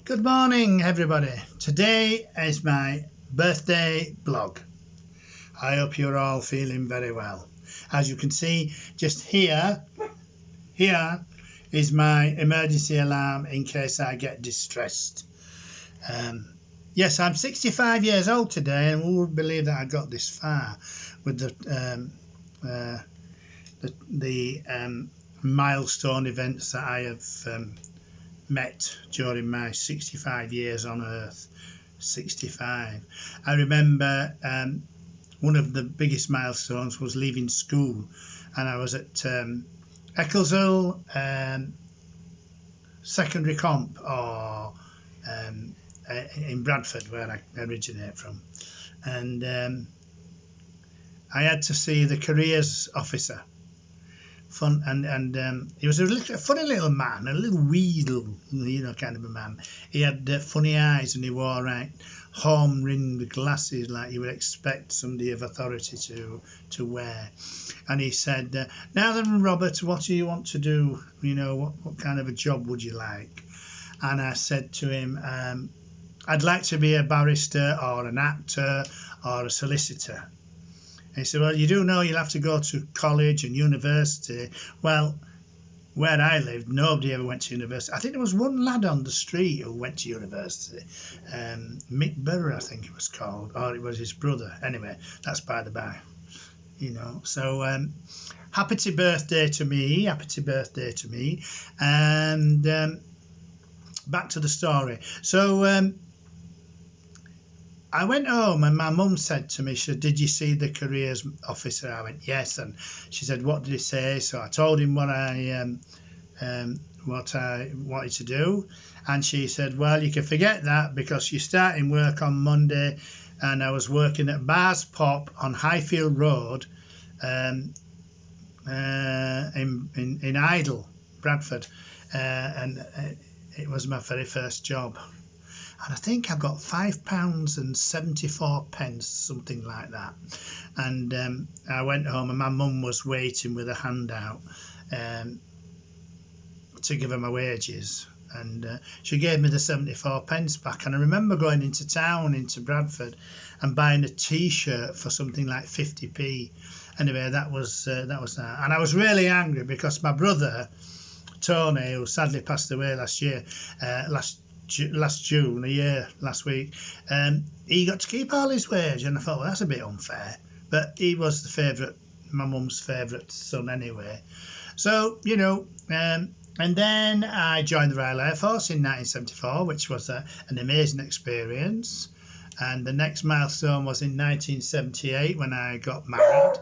Good morning, everybody. Today is my birthday blog. I hope you're all feeling very well. As you can see, just here is my emergency alarm in case I get distressed. Yes, I'm 65 years old today, and who would believe that I got this far with the milestone events that I have met during my 65 years on earth. 65. I remember one of the biggest milestones was leaving school, and I was at Eccleshill secondary comp, or in Bradford, where I originate from, and I had to see the careers officer. He was a funny little man, a little wheedle, kind of a man. He had funny eyes, and he wore horn-rimmed glasses like you would expect somebody of authority to wear. And he said, "Now then, Robert, what do you want to do? What kind of a job would you like?" And I said to him, "I'd like to be a barrister or an actor or a solicitor." And he said, "Well, you do know you'll have to go to college and university." Well, where I lived, nobody ever went to university. I think there was one lad on the street who went to university, Mick Burr, I think it was called, or it was his brother. Anyway, that's by the by. So happy birthday to me, and back to the story. So I went home, and my mum said to me, she said, "Did you see the careers officer?" I went, "Yes." And she said, "What did he say?" So I told him what I wanted to do, and she said, "Well, you can forget that, because you're starting work on Monday." And I was working at Bars Pop on Highfield Road in Idle, Bradford, and it was my very first job. And I think I got £5.74, something like that. And I went home, and my mum was waiting with a handout to give her my wages. And she gave me the 74 pence back. And I remember going into town, into Bradford, and buying a T-shirt for something like 50p. Anyway, that was that. And I was really angry because my brother Tony, who sadly passed away last June, last week, he got to keep all his wage, and I thought, well, that's a bit unfair. But he was my mum's favourite son anyway. So, and then I joined the Royal Air Force in 1974, which was an amazing experience. And the next milestone was in 1978 when I got married.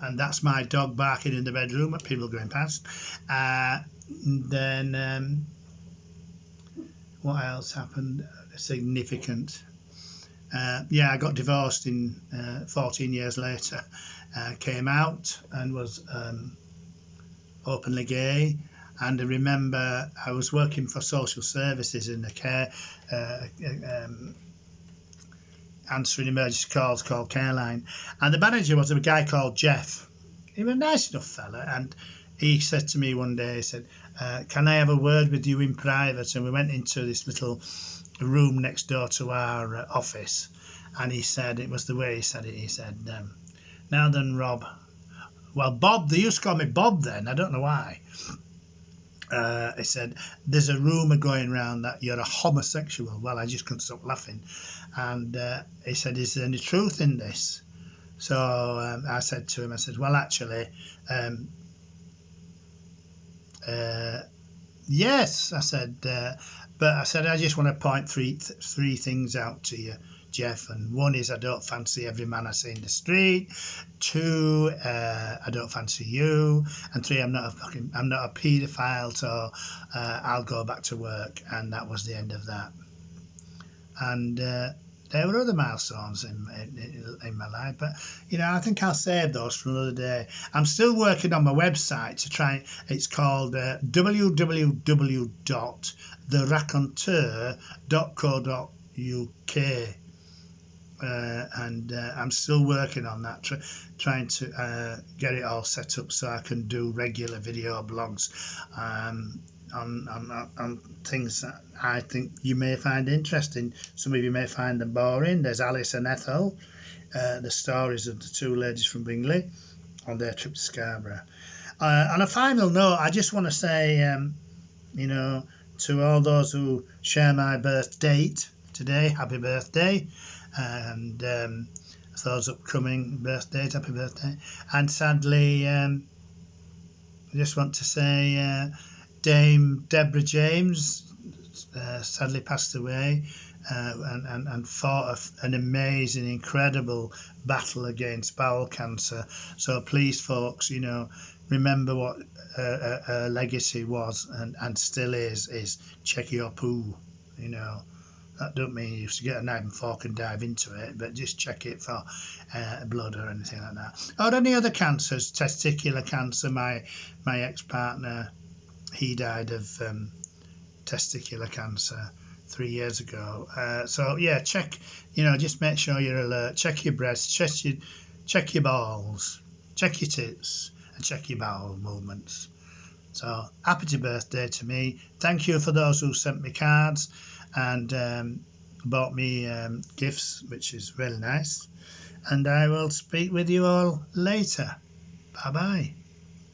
And that's my dog barking in the bedroom at people going past. Then what else happened significant? I got divorced 14 years later. Came out and was openly gay. And I remember I was working for social services in the care, answering emergency calls called Careline. And the manager was a guy called Jeff. He was a nice enough fella, and he said to me one day, he said, "Can I have a word with you in private?" And we went into this little room next door to our office, and he said, it was the way he said it, he said, "Now then, Rob," well, Bob, they used to call me Bob then, I don't know why. He said, "There's a rumour going around that you're a homosexual." Well, I just couldn't stop laughing. And he said, "Is there any truth in this?" So I said to him, I said, "Well, actually, yes," I said, "but I said, I just want to point three things out to you, Jeff. And one is, I don't fancy every man I see in the street. 2, I don't fancy you. And 3, I'm not a paedophile, so I'll go back to work." And that was the end of that. And there were other milestones in my life, but I think I'll save those for another day. I'm still working on my website to try. It's called www.theraconteur.co.uk. And I'm still working on that, trying to get it all set up so I can do regular video blogs. on things that I think you may find interesting. Some of you may find them boring. There's Alice and Ethel, the stories of the two ladies from Bingley on their trip to Scarborough. On a final note, I just want to say, to all those who share my birth date today, happy birthday, and those upcoming birthdays, happy birthday. And sadly, I just want to say Dame Deborah James sadly passed away and fought an amazing, incredible battle against bowel cancer. So please, folks, remember what her legacy was and still is check your poo. That don't mean you have to get a knife and fork and dive into it, but just check it for blood or anything like that. Or any other cancers, testicular cancer. My ex-partner, he died of testicular cancer 3 years ago. So yeah, check. Just make sure you're alert. Check your breasts. Check your balls. Check your tits. And check your bowel movements. So happy birthday to me. Thank you for those who sent me cards and bought me gifts, which is really nice. And I will speak with you all later. Bye bye.